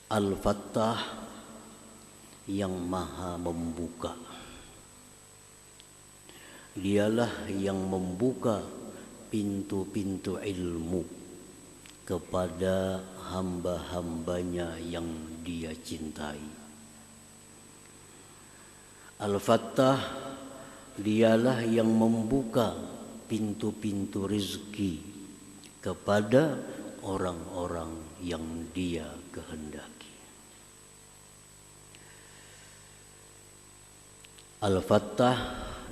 Al-Fattah yang maha membuka. Dialah yang membuka pintu-pintu ilmu kepada hamba-hambanya yang dia cintai. Al-Fattah dialah yang membuka pintu-pintu rezeki kepada orang-orang yang dia kehendaki. Al-Fattah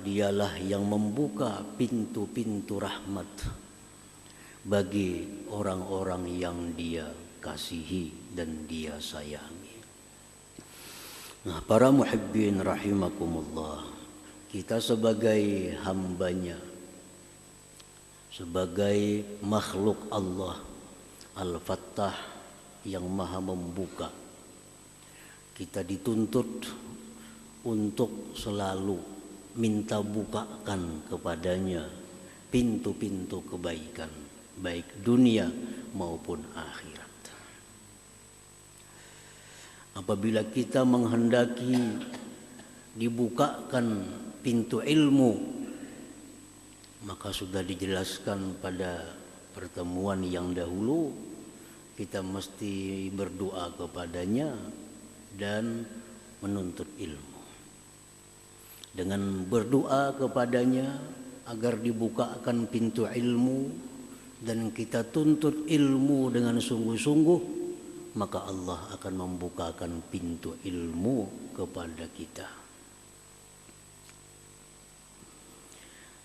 dialah yang membuka pintu-pintu rahmat bagi orang-orang yang dia kasihi dan dia sayangi. Nah, para muhibbin rahimakumullah, kita sebagai hambanya, sebagai makhluk Allah Al-Fattah yang maha membuka, kita dituntut untuk selalu minta bukakan kepadanya pintu-pintu kebaikan, baik dunia maupun akhirat. Apabila kita menghendaki dibukakan pintu ilmu, maka sudah dijelaskan pada pertemuan yang dahulu, kita mesti berdoa kepadanya dan menuntut ilmu. Dengan berdoa kepadanya agar dibukakan pintu ilmu dan kita tuntut ilmu dengan sungguh-sungguh, maka Allah akan membukakan pintu ilmu kepada kita.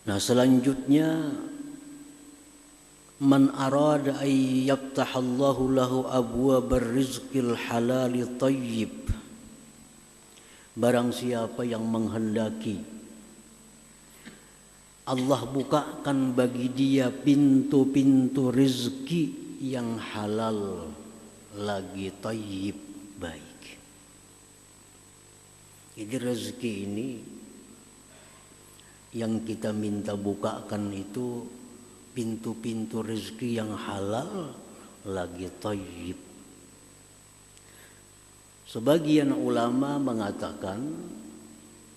Nah, selanjutnya, man arada ay yaftahallahu lahu abwabar rizqil halali thayyib. Barang siapa yang menghendaki Allah bukakan bagi dia pintu-pintu rezeki yang halal lagi thayyib, baik. Jadi rezeki ini yang kita minta bukakan itu pintu-pintu rezeki yang halal lagi thayyib. Sebagian ulama mengatakan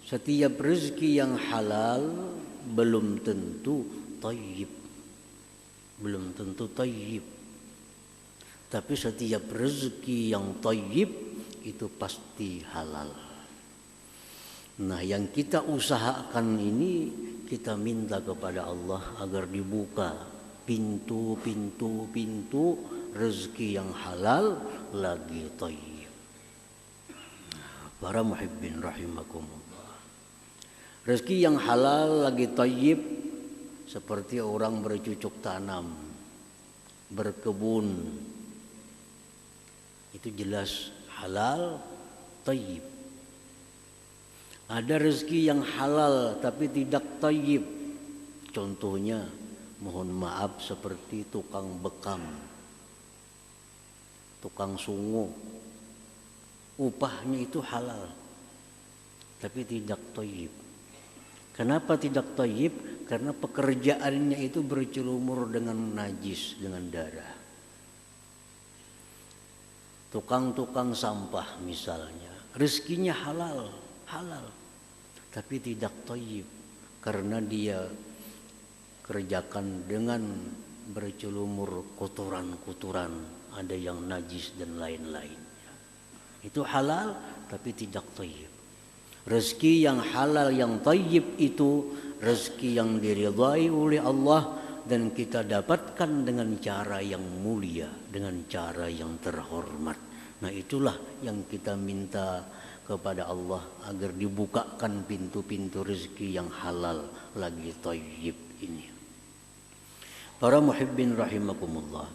setiap rezeki yang halal belum tentu thayyib. Belum tentu thayyib. Tapi setiap rezeki yang thayyib itu pasti halal. Nah, yang kita usahakan ini, kita minta kepada Allah agar dibuka pintu-pintu rezeki yang halal lagi thayyib. Para muhibbin rahimakumullah, rezeki yang halal lagi thayyib seperti orang bercucuk tanam, berkebun, itu jelas halal thayyib. Ada rezeki yang halal tapi tidak thayyib, contohnya mohon maaf seperti tukang bekam, tukang sungu. Upahnya itu halal tapi tidak thayyib. Kenapa tidak thayyib? Karena pekerjaannya itu bercelumur dengan najis, dengan darah. Tukang-tukang sampah misalnya, rezekinya halal tapi tidak thayyib karena dia kerjakan dengan bercelumur kotoran-kotoran, ada yang najis dan lain-lain. Itu halal tapi tidak thayyib. Rezeki yang halal yang thayyib itu rezeki yang diridhai oleh Allah dan kita dapatkan dengan cara yang mulia, dengan cara yang terhormat. Nah, itulah yang kita minta kepada Allah agar dibukakan pintu-pintu rezeki yang halal lagi thayyib ini. Para muhibbin rahimakumullah.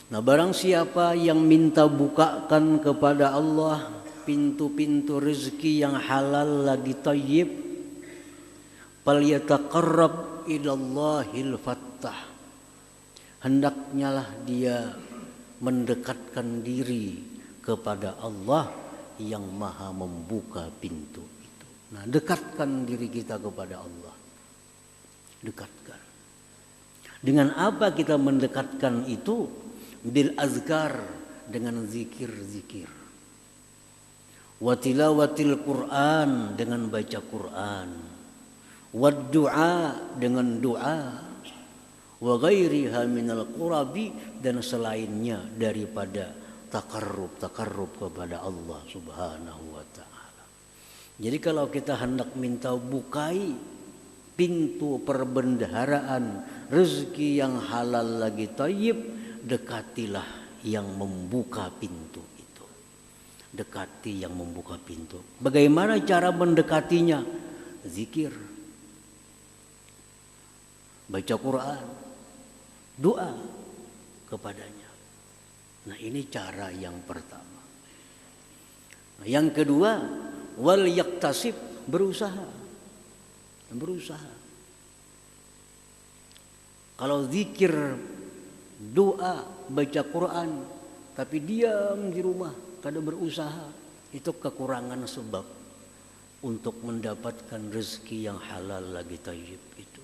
Nah, barang siapa yang minta bukakan kepada Allah pintu-pintu rezeki yang halal lagi thayyib, falyataqarrab ilallahil fattah. Hendaknya lah dia mendekatkan diri kepada Allah yang maha membuka pintu itu. Nah, dekatkan diri kita kepada Allah. Dekatkan. Dengan apa kita mendekatkan itu? Bil azkar, dengan zikir-zikir. wa tilawatil Quran, dengan baca Quran, wa du'a, dengan doa, wa ghairiha minal qurabi, dan selainnya daripada takarrub kepada Allah Subhanahu wa ta'ala. Jadi kalau kita hendak minta bukai pintu perbendaharaan rezeki yang halal lagi thayyib, dekatilah yang membuka pintu itu. Dekati yang membuka pintu. Bagaimana cara mendekatinya? Zikir, baca Quran, doa kepadanya. Nah, ini cara yang pertama. Nah, yang kedua, wal yaktasib, berusaha. Kalau zikir, doa, baca Quran, tapi diam di rumah, kada berusaha, itu kekurangan sebab untuk mendapatkan rezeki yang halal lagi thayyib itu.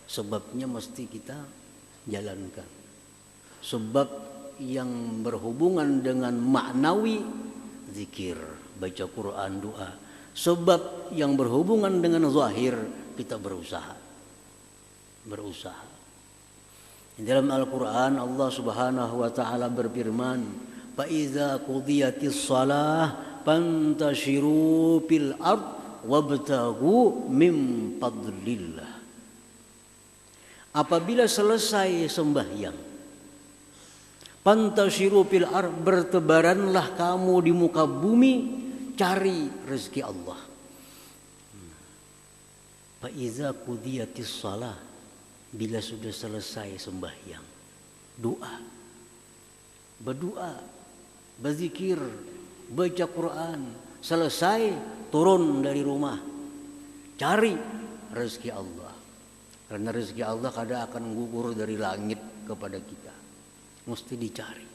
Sebabnya mesti kita jalankan. Sebab yang berhubungan dengan maknawi, zikir, baca Quran, doa. Sebab yang berhubungan dengan zahir, kita berusaha. Di dalam Al-Quran Allah Subhanahu wa ta'ala berfirman, fa iza qudiyatis shalah fantashiru fil ard wabtaghu min fadlillah. Apabila selesai sembahyang, fantashiru fil ard, bertebaranlah kamu di muka bumi, cari rezeki Allah. Fa iza qudiyatis shalah, bila sudah selesai sembahyang, berdoa, berzikir, baca Quran, selesai turun dari rumah, cari rezeki Allah. Karena rezeki Allah kadang akan gugur dari langit kepada kita, mesti dicari.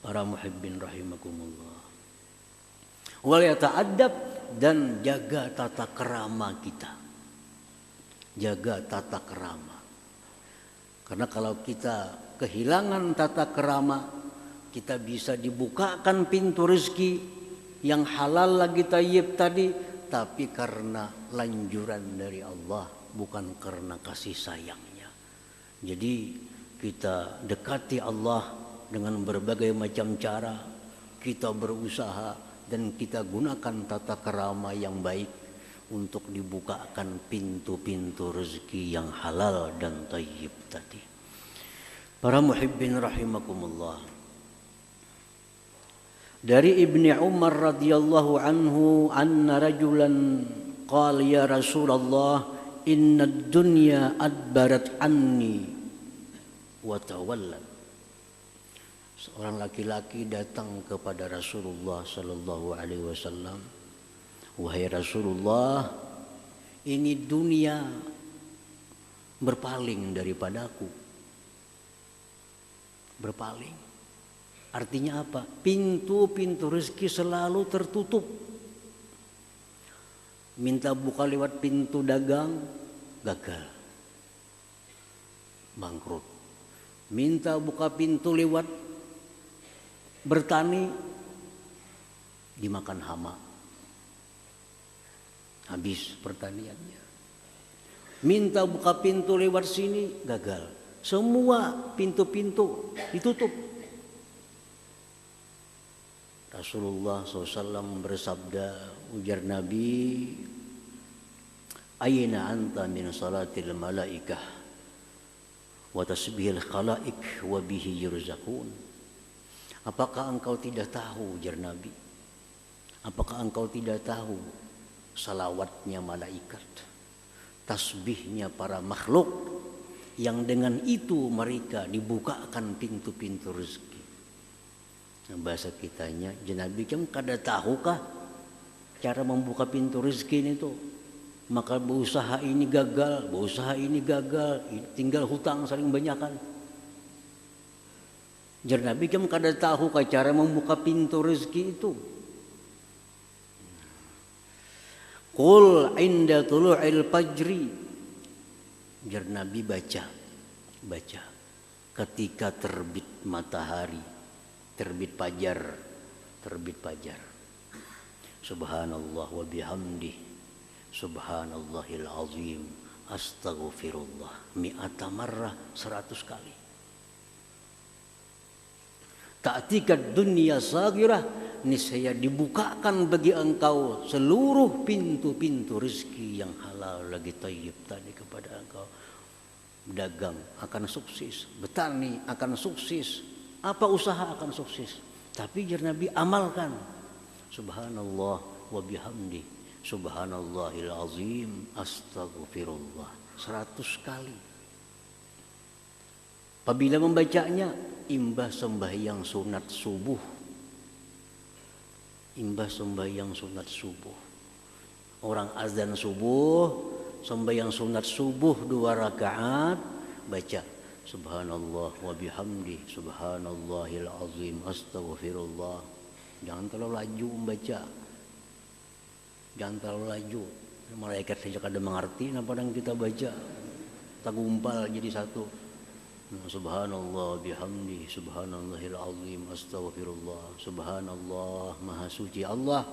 Para muhibbin rahimakumullah. Wal yata'addab, dan jaga tata kerama kita. Jaga tata kerama. Karena kalau kita kehilangan tata kerama, kita bisa dibukakan pintu rezeki yang halal lagi thayyib tadi, tapi karena lanjuran dari Allah, bukan karena kasih sayangnya. Jadi kita dekati Allah dengan berbagai macam cara, kita berusaha dan kita gunakan tata kerama yang baik untuk dibukakan pintu-pintu rezeki yang halal dan thayyib tadi. Para muhibbin rahimakumullah. Dari Ibni Umar radhiyallahu anhu, anna rajulan qala ya Rasulullah, inna ad-dunya adbarat anni wa tawallat. Seorang laki-laki datang kepada Rasulullah sallallahu alaihi wasallam, wahai Rasulullah, ini dunia berpaling daripadaku. Berpaling. Artinya apa? Pintu-pintu rezeki selalu tertutup. Minta buka lewat pintu dagang, gagal. Bangkrut. Minta buka pintu lewat bertani, dimakan hama. Habis pertaniannya. Minta buka pintu lewat sini, gagal. Semua pintu-pintu ditutup. Rasulullah SAW bersabda, ujar Nabi, Aina anta min salatil malaikah wa tasbihil khalaik wa bihi yurzakun. Apakah engkau tidak tahu, ujar Nabi? Apakah engkau tidak tahu salawatnya malaikat, tasbihnya para makhluk, yang dengan itu mereka dibukakan pintu-pintu rezeki. Nah, bahasa kitanya, Nabi kamu kada tahukah cara membuka pintu rezeki ini tuh? Maka berusaha ini gagal, tinggal hutang saling banyakan. Nabi kamu kada tahukah cara membuka pintu rezeki itu? Qul inda tulu'il fajri. Nabi baca ketika terbit matahari, terbit fajar, terbit fajar. Subhanallah wa bihamdi, subhanallahil azim, astaghfirullah mi'ata marrah, 100 kali. Ta'tikad dunya saghirah, niscaya dibukakan bagi engkau seluruh pintu-pintu rezeki yang halal lagi thayyib tadi kepada engkau. Dagang akan sukses, bertani akan sukses, apa usaha akan sukses. Tapi jar Nabi, amalkan subhanallah wa bihamdi, subhanallahil azim, astaghfirullah 100 kali. Apabila membacanya imbah sembahyang sunat subuh, imbah sembahyang sunat subuh, orang azan subuh, sembahyang sunat subuh 2 rakaat, baca subhanallah wa bihamdi, subhanallahil azim, astaghfirullah. Jangan terlalu laju membaca, jangan terlalu laju. Malaikat saja kadang mengerti apa yang kita baca, tak gumpal jadi satu. Subhanallah bihamdi, subhanallahil azim, astaghfirullah. Subhanallah, maha suci Allah,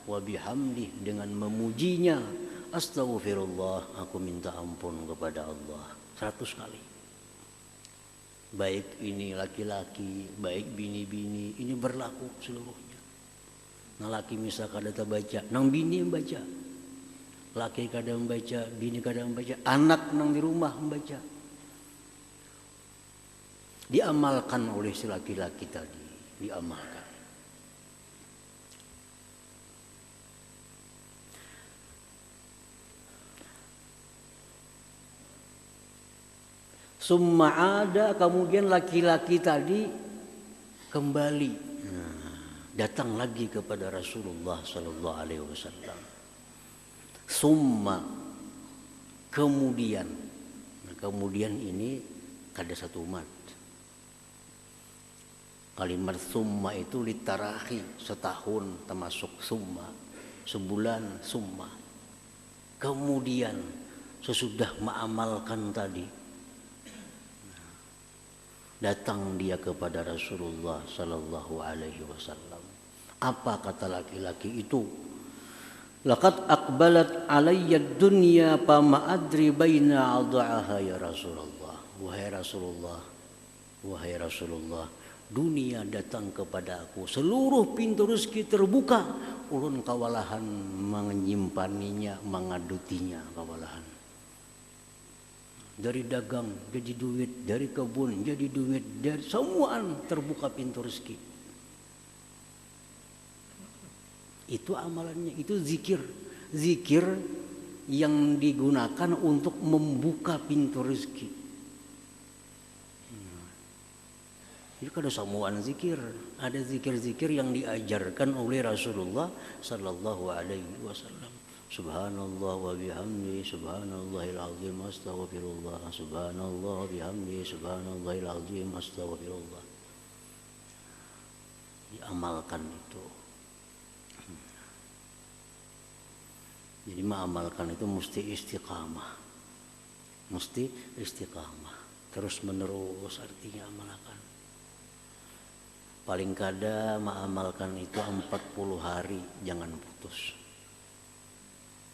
wa bihamdi, dengan memujinya, astaghfirullah, aku minta ampun kepada Allah 100 kali. Baik ini laki-laki, baik bini-bini, ini berlaku seluruhnya. Nah laki misalkan ada baca, nang bini membaca, laki kadang membaca, bini kadang membaca, anak nang di rumah membaca. Diamalkan oleh si laki-laki tadi, diamalkan. Summa ada, kemudian laki-laki tadi kembali, datang lagi kepada Rasulullah sallallahu alaihi wasallam. Summa, kemudian. Nah, kemudian ini ada satu mat. Kalimat summa itu litarahi, setahun termasuk summa, sebulan summa. Kemudian sesudah mengamalkan tadi, datang dia kepada Rasulullah sallallahu alaihi wasallam. Apa kata laki-laki itu? Laqad aqbalat alayya dunya fama adri baina adha'aha ya Rasulullah. Wahai Rasulullah, wahai Rasulullah, dunia datang kepada aku, seluruh pintu rezeki terbuka, ulun kawalahan menyimpaninya, mengadutinya kawalahan. Dari dagang jadi duit, dari kebun jadi duit, dari semuaan terbuka pintu rezeki. Itu amalannya, itu zikir. Zikir yang digunakan untuk membuka pintu rezeki. Jadi ada semuaan zikir, ada zikir-zikir yang diajarkan oleh Rasulullah sallallahu alaihi wasallam. Subhanallah wa bihamdi, subhanallahil azim, astaghfirullah. Subhanallah wa bihamdi, subhanallahil azim, astaghfirullah. Diamalkan itu. Jadi mengamalkan itu mesti istiqamah. Mesti istiqamah. Terus menerus artinya amalkan. Paling kada mengamalkan itu 40 hari, jangan putus.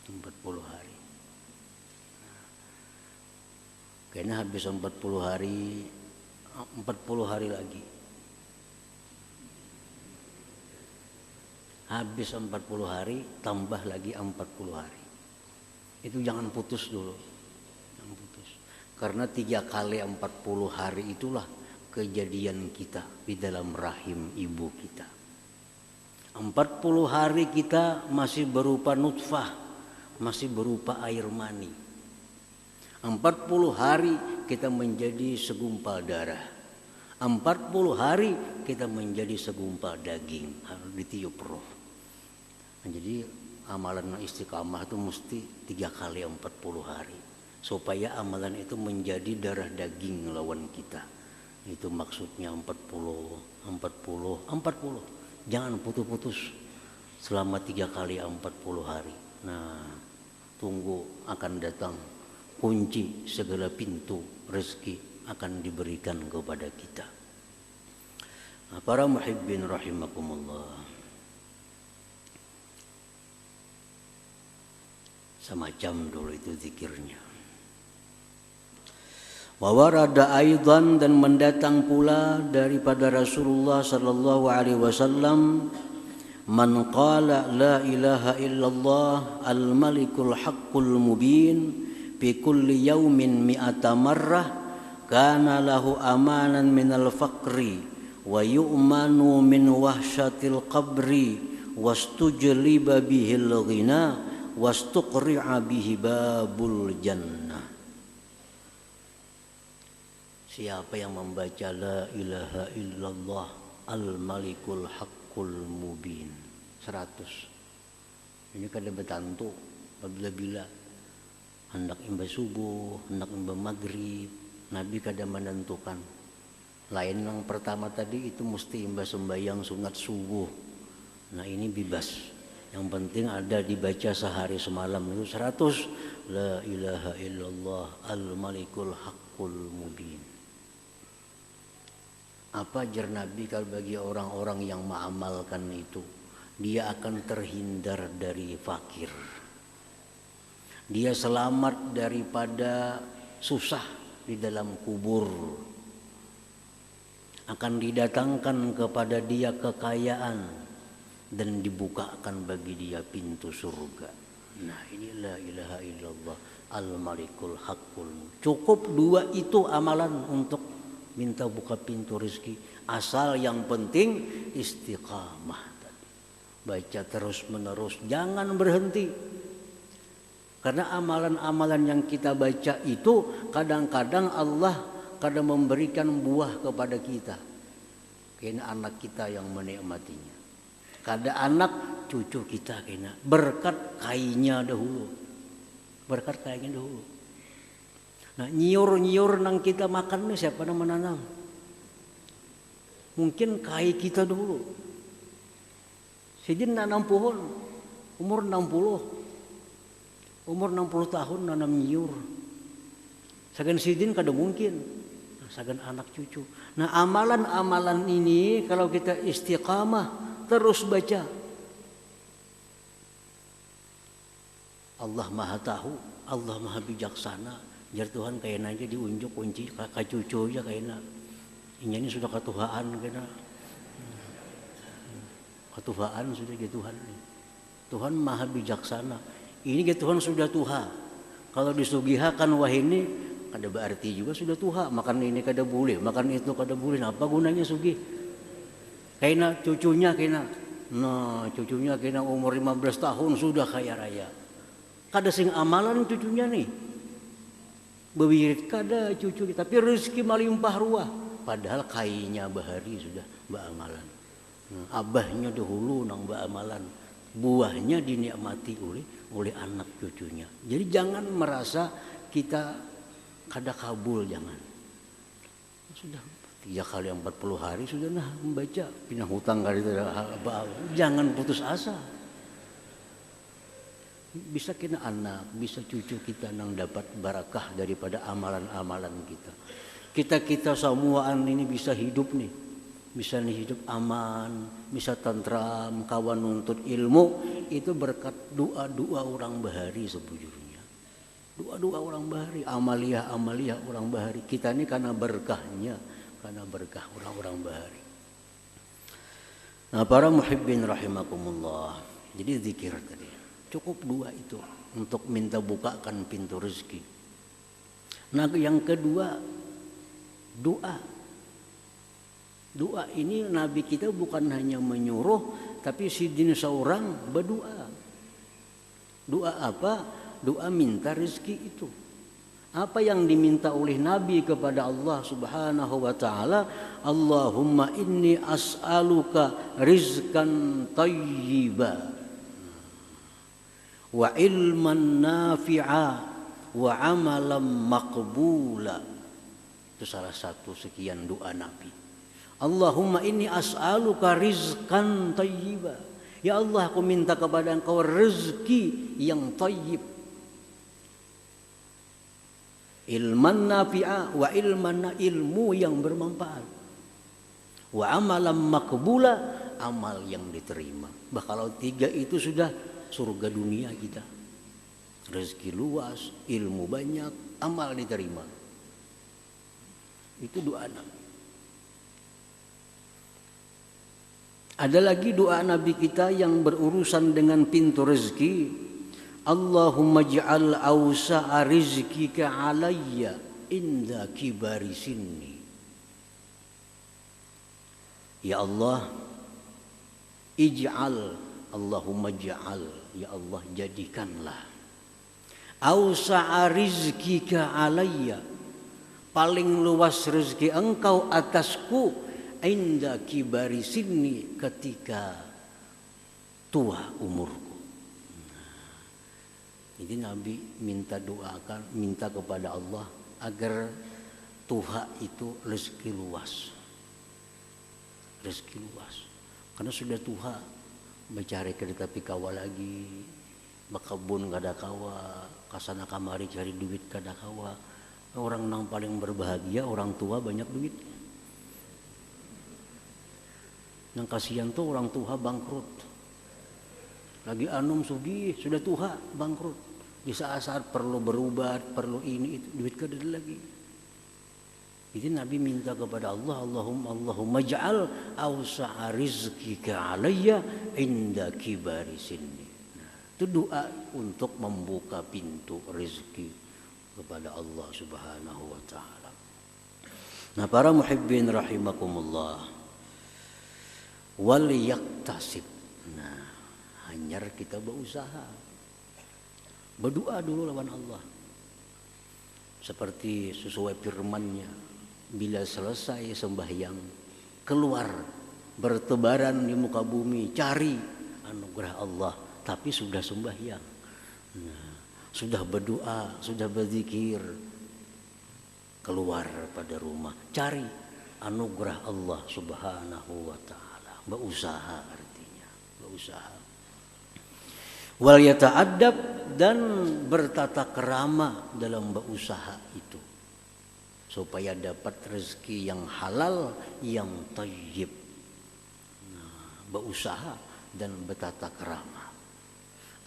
40 hari. Karena habis 40 hari, 40 hari lagi. Habis 40 hari, tambah lagi 40 hari. Itu jangan putus dulu. Jangan putus. Karena 3 kali 40 hari itulah kejadian kita di dalam rahim ibu kita. 40 hari kita masih berupa nutfah, masih berupa air mani. 40 hari kita menjadi segumpal darah. 40 hari kita menjadi segumpal daging, harus ditiup roh. Nah, jadi amalan istiqamah itu mesti 3 kali 40 hari. Supaya amalan itu menjadi darah daging lawan kita. Itu maksudnya 40. Jangan putus-putus selama 3 kali 40 hari. Nah, tunggu akan datang kunci segala pintu rezeki akan diberikan kepada kita. Para muhibbin rahimakumullah, semacam dulu itu zikirnya. Wa warada aidan, dan mendatang pula daripada Rasulullah sallallahu alaihi wasallam, man qala la ilaha illallah al-malikul haqqul mubin fi kulli yaumin mi'ata marrah kana lahu amanan minal faqri wa yu'manu min wahsyatil qabri wastujliba bihil ghina wastuqri'a bihi babul jannah. Siapa yang membaca la ilaha illallah al-malikul haqqul mubin 100, ini kada betantu bila hendak imba subuh, hendak imba maghrib, Nabi kada menentukan. Lain yang pertama tadi itu mesti imba sembahyang sunat subuh. Nah ini bebas. Yang penting ada dibaca sehari semalam itu 100. La ilaha illallah al-malikul haqqul mubin. Apa ajar Nabi kalau bagi orang-orang yang mengamalkan itu, dia akan terhindar dari fakir. Dia selamat daripada susah di dalam kubur. Akan didatangkan kepada dia kekayaan dan dibukakan bagi dia pintu surga. Nah ini la ilaha illallah al-malikul haqqul. Cukup 2 itu amalan untuk minta buka pintu rezeki. Asal yang penting istiqamah tadi. Baca terus menerus, jangan berhenti. Karena amalan-amalan yang kita baca itu kadang-kadang Allah kadang memberikan buah kepada kita. Kena anak kita yang menikmatinya. Kada anak cucu kita kena berkat kainnya dahulu. Berkat kainnya dahulu. Nah nyiur-nyiur nang kita makan nih siapa yang menanam? Mungkin kai kita dulu. Sidin nanam pohon umur 60. Umur 60 tahun nanam nyiur. Sagan sidin kada mungkin. Sagan anak cucu. Nah amalan-amalan ini kalau kita istiqamah terus baca. Allah Maha tahu, Allah Maha bijaksana. Jar Tuhan kayaknya aja diunjuk kunci kakak cucu aja kayaknya. Ini sudah ketuhaan kayaknya. Ketuhaan sudah gitu Tuhan. Tuhan Maha bijaksana. Ini gitu Tuhan sudah tuha. Kalau disugihakan wah ini kada berarti juga sudah tuha. Makan ini kada boleh, makan itu kada boleh. Apa gunanya sugih? Kayaknya cucunya kayaknya. Nah cucunya kayaknya umur 15 tahun sudah kaya raya. Kada sing amalan cucunya nih. Bewirit kada cucu, tapi rezeki malimpah ruah. Padahal kainya bahari sudah beramalan. Abahnya dahulu nang beramalan. Buahnya dinikmati oleh anak cucunya. Jadi jangan merasa kita kada kabul, jangan. Sudah 3 kali 40 hari sudah nah membaca pindah hutang kali itu. Jangan putus asa. Bisa kena anak, bisa cucu kita nang dapat barakah daripada amalan-amalan kita. Kita semuaan ini bisa hidup nih. Bisa nih hidup aman, bisa tentram, kawan nuntut ilmu. Itu berkat doa-doa orang bahari sebujurnya. Doa-doa orang bahari, amalia-amalia orang bahari. Kita ini karena berkahnya, karena berkah orang-orang bahari. Nah para muhibbin rahimakumullah. Jadi zikir tadi. Cukup 2 itu untuk minta bukakan pintu rezeki. Nah yang kedua doa. Doa ini Nabi kita bukan hanya menyuruh tapi sidin seorang berdoa. Doa apa? Doa minta rezeki itu. Apa yang diminta oleh Nabi kepada Allah Subhanahu wa taala? Allahumma inni as'aluka rizqan thayyiba wa ilman nafi'a wa amalan maqbula. Itu salah satu sekian doa Nabi. Allahumma inni as'aluka rizqan thayyiba. Ya Allah aku minta kepada Engkau rezeki yang thayyib. Ilman nafi'a wa ilmu yang bermanfaat. wa amalan maqbula, amal yang diterima. Bah kalau 3 itu sudah surga dunia kita. Rezeki luas, ilmu banyak, amal diterima. Itu doa Nabi. Ada lagi doa Nabi kita yang berurusan dengan pintu rezeki. Allahumma ja'al awsa'a rizkika alayya inda kibari sinni. Ya Allah, ij'al, Allahumma ja'al, ya Allah jadikanlah awsa'a rizkika alayya, paling luas rezeki engkau atasku, inda kibari sinni, ketika tua umurku. Jadi Nabi minta kepada Allah agar tuha itu rezeki luas. Rezeki luas. Karena sudah tuha, mencari kereta tapi kawa lagi, bakabun kada kawa, kasana kamari cari duit kada kawa. Orang yang paling berbahagia orang tua banyak duit. Yang kasihan tuh orang tua bangkrut. Lagi anum sugih sudah tua bangkrut. Di saat-saat perlu berubat, perlu ini itu, duit kada ada lagi. Jadi Nabi minta kepada Allah, Allahumma ja'al awsa'a rizkika alayya inda kibari sinni. Nah, itu doa untuk membuka pintu rezeki kepada Allah Subhanahu wa taala. Nah, para muhibbin rahimakumullah, wal yaktasib. Nah, hanyar kita berusaha. Berdoa dulu lawan Allah. Seperti sesuai firman-Nya, bila selesai sembahyang, keluar bertebaran di muka bumi, cari anugerah Allah, tapi sudah sembahyang. Nah, sudah berdoa, sudah berzikir, keluar pada rumah, cari anugerah Allah Subhanahu wa taala. Berusaha artinya, berusaha. Wal yata'addab, dan bertata kerama dalam berusaha itu supaya dapat rezeki yang halal, yang thayyib. Nah, berusaha dan bertata kerama.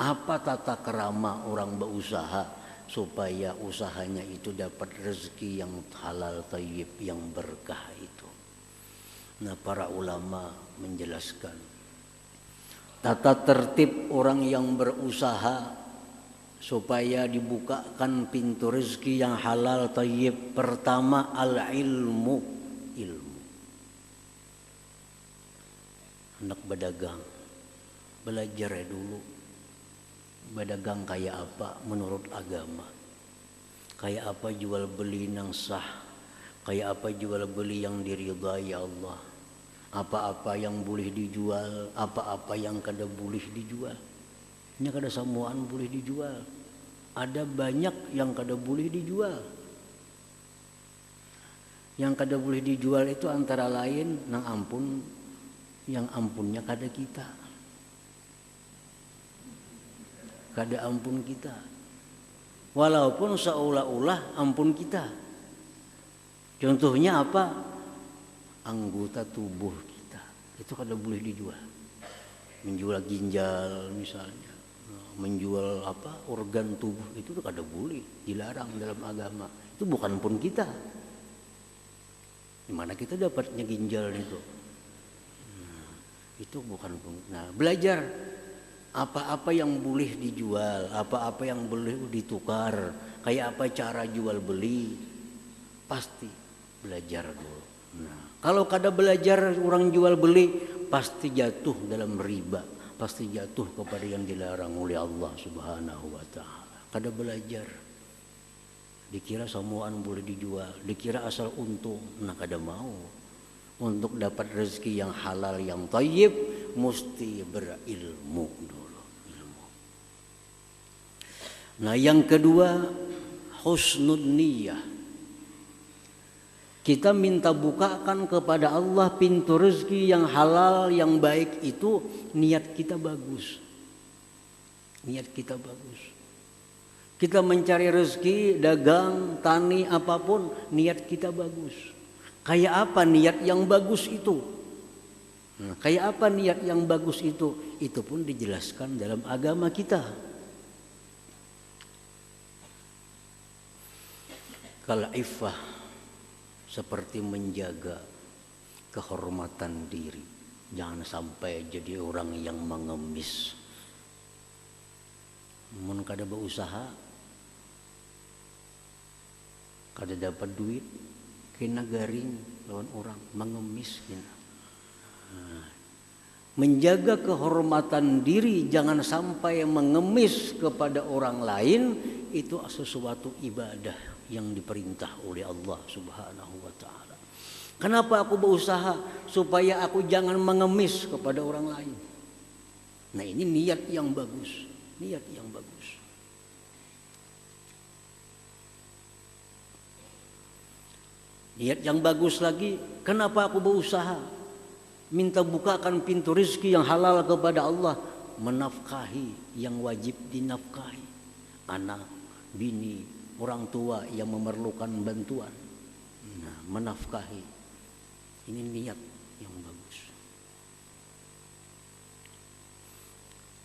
Apa tata kerama orang berusaha supaya usahanya itu dapat rezeki yang halal, thayyib, yang berkah itu? Nah, para ulama menjelaskan tata tertib orang yang berusaha supaya dibukakan pintu rezeki yang halal thayyib. Pertama, al-ilmu, ilmu. Anak berdagang, belajar dulu. Berdagang kayak apa menurut agama? Kayak apa jual beli yang sah? Kayak apa jual beli yang diridhai Allah? Apa-apa yang boleh dijual, apa-apa yang kada boleh dijual. Ini kada semuaan boleh dijual. Ada banyak yang kada boleh dijual. Yang kada boleh dijual itu antara lain nang ampun, yang ampunnya kada kita. Kada ampun kita. Walaupun seolah-olah ampun kita. Contohnya apa? Anggota tubuh kita itu kada boleh dijual. Menjual ginjal misalnya, menjual apa organ tubuh itu kada boleh, dilarang dalam agama. Itu bukan pun kita. Di mana kita dapatnya ginjal itu? Nah, itu bukan pun. Nah, belajar apa-apa yang boleh dijual, apa-apa yang boleh ditukar, kayak apa cara jual beli, pasti belajar dulu. Nah, kalau kada belajar orang jual beli, pasti jatuh dalam riba, pasti jatuh kepada yang dilarang oleh Allah Subhanahu wa taala. Kada belajar, dikira semuaan boleh dijual, dikira asal untung. Nah, kada mau. Untuk dapat rezeki yang halal, yang thayyib, mesti berilmu dulu, ilmu. Nah, yang kedua, husnul niyah. Kita minta bukakan kepada Allah pintu rezeki yang halal, yang baik itu, niat kita bagus. Niat kita bagus. Kita mencari rezeki, dagang, tani, apapun, niat kita bagus. Kayak apa niat yang bagus itu? Nah, kayak apa niat yang bagus itu? Itu pun dijelaskan dalam agama kita. Kalau iffah seperti menjaga kehormatan diri, jangan sampai jadi orang yang mengemis. Mun kada berusaha, kada dapat duit, kena garing lawan orang, mengemis kena. Menjaga kehormatan diri, jangan sampai mengemis kepada orang lain, itu sesuatu ibadah yang diperintah oleh Allah Subhanahu wa taala. Kenapa aku berusaha? Supaya aku jangan mengemis kepada orang lain. Nah, ini niat yang bagus, niat yang bagus. Niat yang bagus lagi, kenapa aku berusaha? Minta bukakan pintu rizki yang halal kepada Allah, menafkahi yang wajib dinafkahi, anak, bini, orang tua yang memerlukan bantuan. Nah, menafkahi, ini niat yang bagus.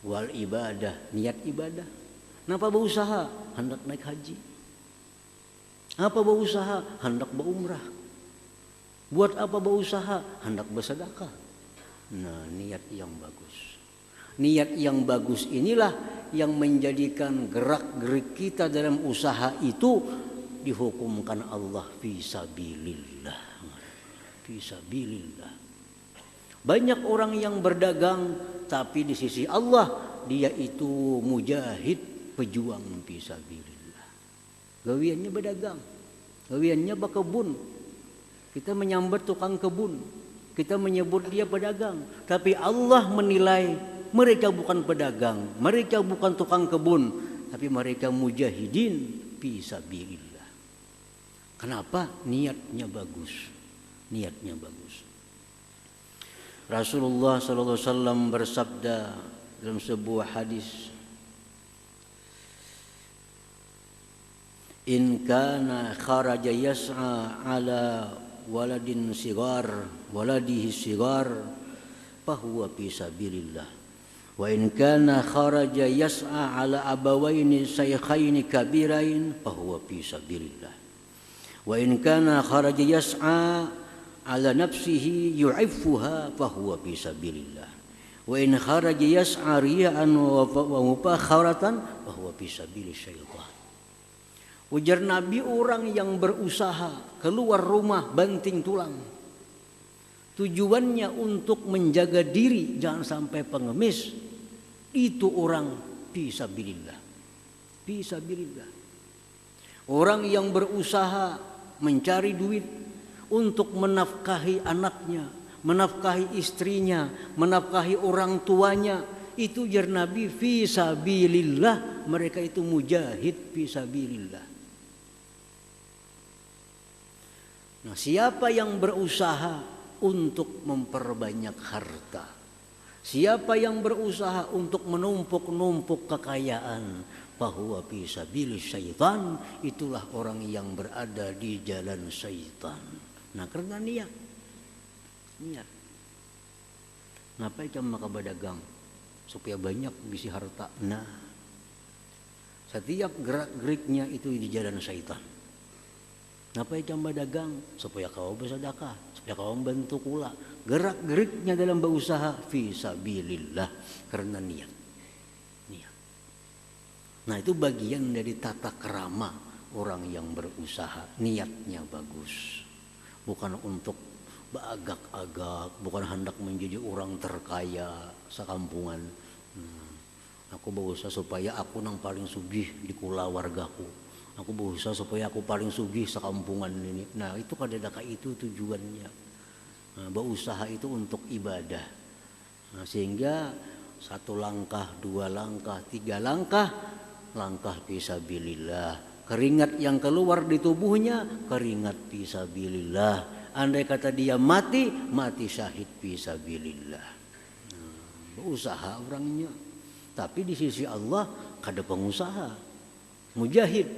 Wal ibadah, niat ibadah. Kenapa berusaha? Hendak naik haji. Apa berusaha? Hendak berumrah. Buat apa berusaha? Hendak bersedekah. Nah, niat yang bagus. Niat yang bagus inilah yang menjadikan gerak-gerik kita dalam usaha itu dihukumkan Allah fisabilillah. Fisabilillah. Banyak orang yang berdagang, tapi di sisi Allah dia itu mujahid, pejuang fisabilillah. Gawiannya berdagang, gawiannya berkebun. Kita menyambat tukang kebun, kita menyebut dia pedagang, tapi Allah menilai mereka bukan pedagang, mereka bukan tukang kebun, tapi mereka mujahidin fisabilillah. Kenapa? Niatnya bagus, niatnya bagus. Rasulullah sallallahu alaihi wasallam bersabda dalam sebuah hadis, in kana kharaja yas'a ala waladihi sigar fahuwa fi sabilillah wa in kana kharaja yas'a ala abawaini shaykhaini kabirain fahuwa fi sabilillah wa in kana kharaja yas'a ala nafsihi yu'iffuha fahuwa fi sabilillah wa in kharaja yas'a riya'an wa mufakharatan fahuwa fi sabilil syaitan. Ujar Nabi, orang yang berusaha keluar rumah banting tulang, tujuannya untuk menjaga diri jangan sampai pengemis, itu orang fisabilillah. Fisabilillah. Orang yang berusaha mencari duit untuk menafkahi anaknya, menafkahi istrinya, menafkahi orang tuanya, itu ujar Nabi fisabilillah, mereka itu mujahid fisabilillah. Nah, siapa yang berusaha untuk memperbanyak harta, siapa yang berusaha untuk menumpuk-numpuk kekayaan, fahuwa fi sabilis syaitan, itulah orang yang berada di jalan syaitan. Nah, karena niat. Ngapain cuma berdagang? Supaya banyak bisi harta. Nah, setiap gerak-geriknya itu di jalan syaitan. Ngapain cuma dagang? Supaya kau bersedekah, supaya kau membantu kula. Gerak-geriknya dalam berusaha fisabilillah, karena niat. Nah, itu bagian dari tata kerama orang yang berusaha. Niatnya bagus, bukan untuk beragak-agak, bukan hendak menjadi orang terkaya sekampungan. Aku berusaha supaya aku nang paling sugih di kula wargaku. Aku berusaha supaya aku paling sugih sekampungan ini. Nah, itu kadang-kadang itu tujuannya. Nah, berusaha itu untuk ibadah. Nah, sehingga 1 langkah, 2 langkah, 3 langkah, langkah fisabilillah. Keringat yang keluar di tubuhnya, keringat fisabilillah. Andai kata dia mati, mati syahid fisabilillah. Nah, berusaha orangnya. Tapi di sisi Allah kada pengusaha, mujahid,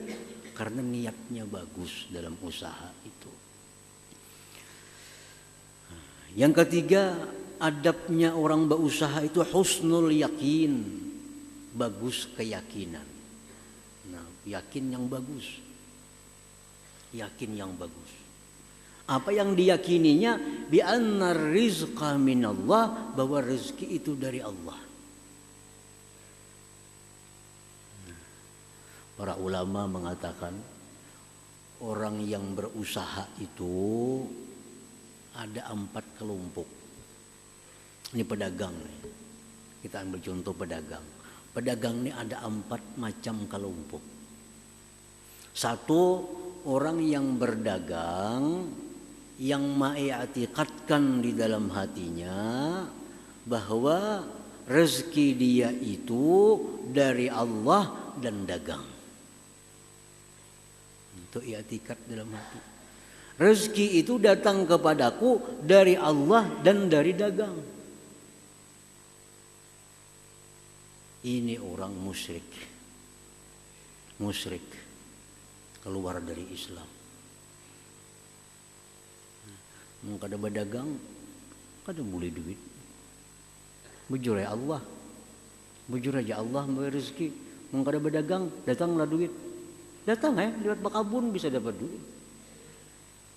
karena niatnya bagus dalam usaha itu. Yang ketiga, adabnya orang berusaha itu husnul yakin, bagus keyakinan. Nah, yakin yang bagus. Yakin yang bagus. Apa yang diyakininya? Bi annar rizqa minallah, bahwa rezeki itu dari Allah. Para ulama mengatakan orang yang berusaha itu ada 4 kelompok. Ini pedagang nih. Kita ambil contoh pedagang. Pedagang ini ada 4 macam kelompok. Satu, orang yang berdagang yang mengiktikadkan di dalam hatinya bahwa rezeki dia itu dari Allah dan dagang. Itu i'tikad dalam hati. Rezeki itu datang kepadaku dari Allah dan dari dagang. Ini orang musyrik. Musyrik. Keluar dari Islam. Mau kada berdagang, kada boleh duit. Bujur ya Allah. Bujur aja Allah memberi rezeki. Mau kada berdagang, datanglah duit. Datang lewat bakabun bisa dapat duit.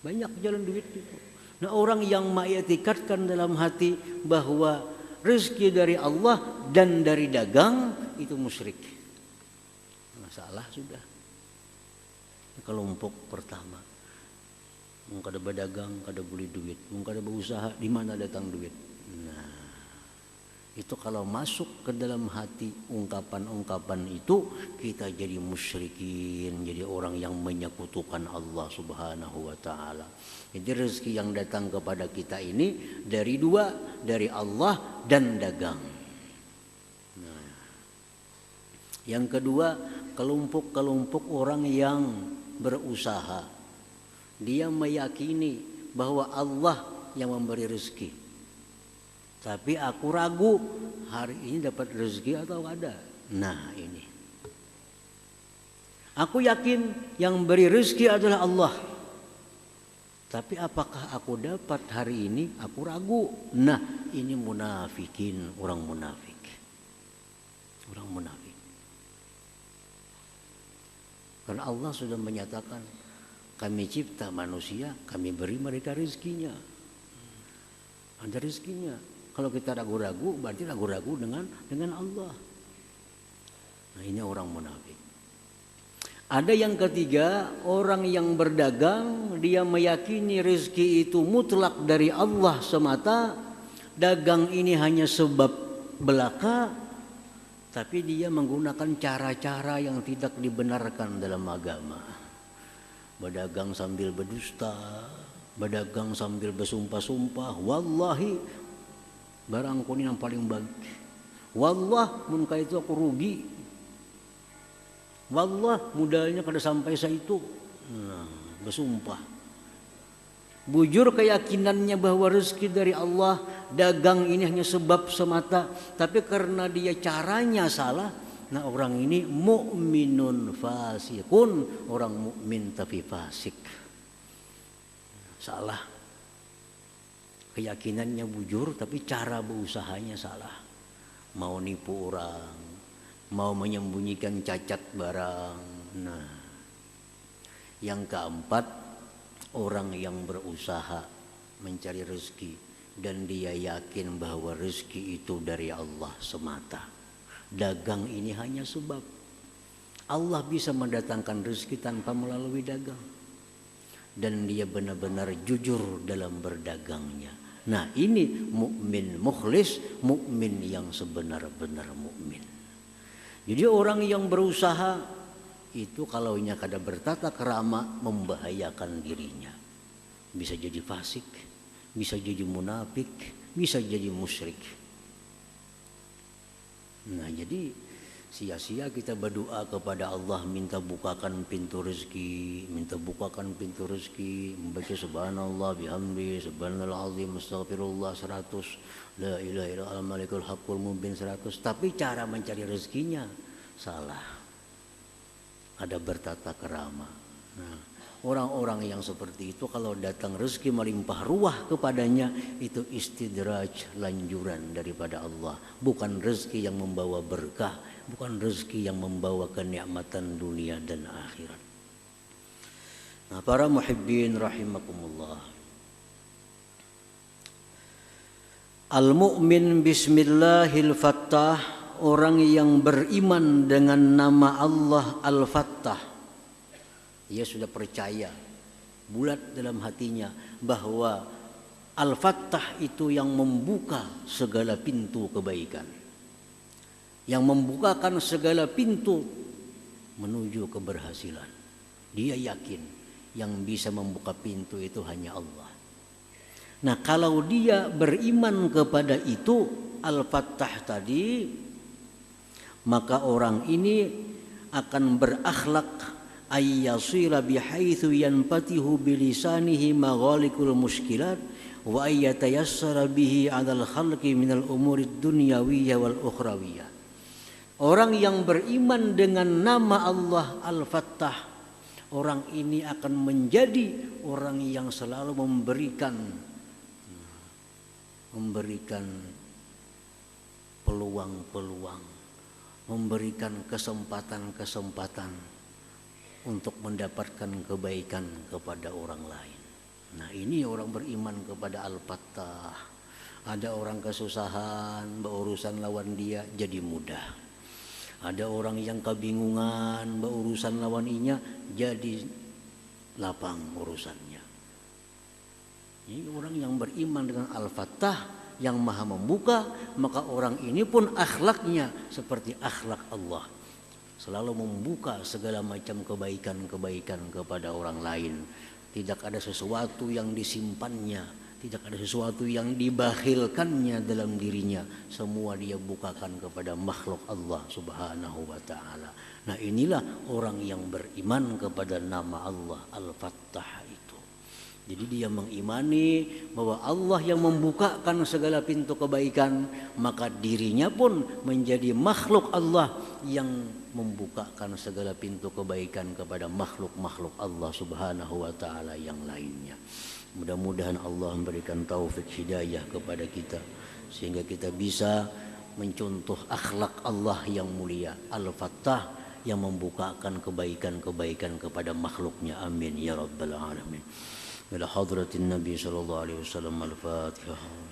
Banyak jalan duit itu. Nah, orang yang mengiktikadkan dalam hati bahwa rezeki dari Allah dan dari dagang itu musyrik. Masalah sudah. Kelompok pertama. Mau kada berdagang, kada boleh duit. Mau kada berusaha, di mana datang duit? Nah, itu kalau masuk ke dalam hati ungkapan-ungkapan itu, kita jadi musyrikin, jadi orang yang menyekutukan Allah Subhanahu wa taala. Jadi rezeki yang datang kepada kita ini dari 2, dari Allah dan dagang. Nah, yang kedua, kelompok-kelompok orang yang berusaha. Dia meyakini bahwa Allah yang memberi rezeki. Tapi aku ragu hari ini dapat rezeki atau ada. Nah, ini. Aku yakin yang beri rezeki adalah Allah. Tapi apakah aku dapat hari ini? Aku ragu. Nah, ini munafikin, orang munafik. Orang munafik. Karena Allah sudah menyatakan, kami cipta manusia, kami beri mereka rezekinya. Ada rezekinya. Kalau kita ragu-ragu, berarti ragu-ragu dengan Allah. Nah, ini orang munafik. Ada yang ketiga, orang yang berdagang, dia meyakini rezeki itu mutlak dari Allah semata. Dagang ini hanya sebab belaka, tapi dia menggunakan cara-cara yang tidak dibenarkan dalam agama. Berdagang sambil berdusta, berdagang sambil bersumpah-sumpah, wallahi barangku ini yang paling baik. Wallah mun itu aku rugi. Wallah modalnya kada sampai saitu. Nah, bersumpah. Bujur keyakinannya bahwa rezeki dari Allah, dagang ini hanya sebab semata, tapi karena dia caranya salah. Nah, orang ini mukminun fasikun, orang mukmin tapi fasik. Salah. Keyakinannya bujur tapi cara berusahanya salah. Mau nipu orang, mau menyembunyikan cacat barang. Nah, yang keempat, orang yang berusaha mencari rezeki dan dia yakin bahwa rezeki itu dari Allah semata. Dagang ini hanya sebab. Allah bisa mendatangkan rezeki tanpa melalui dagang. Dan dia benar-benar jujur dalam berdagangnya. Nah, ini mukmin mukhlis, mukmin yang sebenar-benar mukmin. Jadi orang yang berusaha itu kalau nya kada bertata krama membahayakan dirinya. Bisa jadi fasik, bisa jadi munafik, bisa jadi musyrik. Nah, jadi sia-sia kita berdoa kepada Allah minta bukakan pintu rezeki, minta bukakan pintu rezeki, membaca subhanallah bihamdi, subhanallah azim, astaghfirullah 100, la ilaha illallah malikul haqqul mubin 100, tapi cara mencari rezekinya salah. Ada bertata kerama. Nah, Orang-orang yang seperti itu kalau datang rezeki melimpah ruah kepadanya, itu istidraj, lanjuran daripada Allah. Bukan rezeki yang membawa berkah, bukan rezeki yang membawa kenikmatan dunia dan akhirat. Nah, para muhibbin rahimakumullah. Al-mu'min bismillahil fattah, orang yang beriman dengan nama Allah Al-Fattah. Ia sudah percaya bulat dalam hatinya bahwa Al-Fattah itu yang membuka segala pintu kebaikan, yang membukakan segala pintu menuju keberhasilan. Dia yakin yang bisa membuka pintu itu hanya Allah. Nah, kalau dia beriman kepada itu Al-Fattah tadi, maka orang ini akan berakhlak ayyasira bihaitsu yanfatihu bilisanihi maghalikul muskilat wa ayyatayassara bihi 'alal khalqi minal umurid dunyawiyyah wal ukhrawiyyah. Orang yang beriman dengan nama Allah Al-Fattah, orang ini akan menjadi orang yang selalu memberikan peluang-peluang, memberikan kesempatan-kesempatan untuk mendapatkan kebaikan kepada orang lain. Nah, ini orang beriman kepada Al-Fattah. Ada orang kesusahan, berurusan lawan dia jadi mudah. Ada orang yang kebingungan, berurusan lawan inya jadi lapang urusannya. Ini orang yang beriman dengan Al-Fattah yang maha membuka, maka orang ini pun akhlaknya seperti akhlak Allah. Selalu membuka segala macam kebaikan-kebaikan kepada orang lain. Tidak ada sesuatu yang disimpannya, tidak ada sesuatu yang dibakhilkannya dalam dirinya. Semua dia bukakan kepada makhluk Allah Subhanahu wa ta'ala. Nah, inilah orang yang beriman kepada nama Allah Al-Fattah itu. Jadi dia mengimani bahwa Allah yang membukakan segala pintu kebaikan, maka dirinya pun menjadi makhluk Allah yang membukakan segala pintu kebaikan kepada makhluk-makhluk Allah Subhanahu wa ta'ala yang lainnya. Mudah-mudahan Allah memberikan taufik hidayah kepada kita sehingga kita bisa mencontoh akhlak Allah yang mulia Al-Fattah yang membukakan kebaikan-kebaikan kepada makhluknya. Amin ya rabbal alamin. Ila hadratin Nabi sallallahu alaihi wasallam. Al-Fatihah.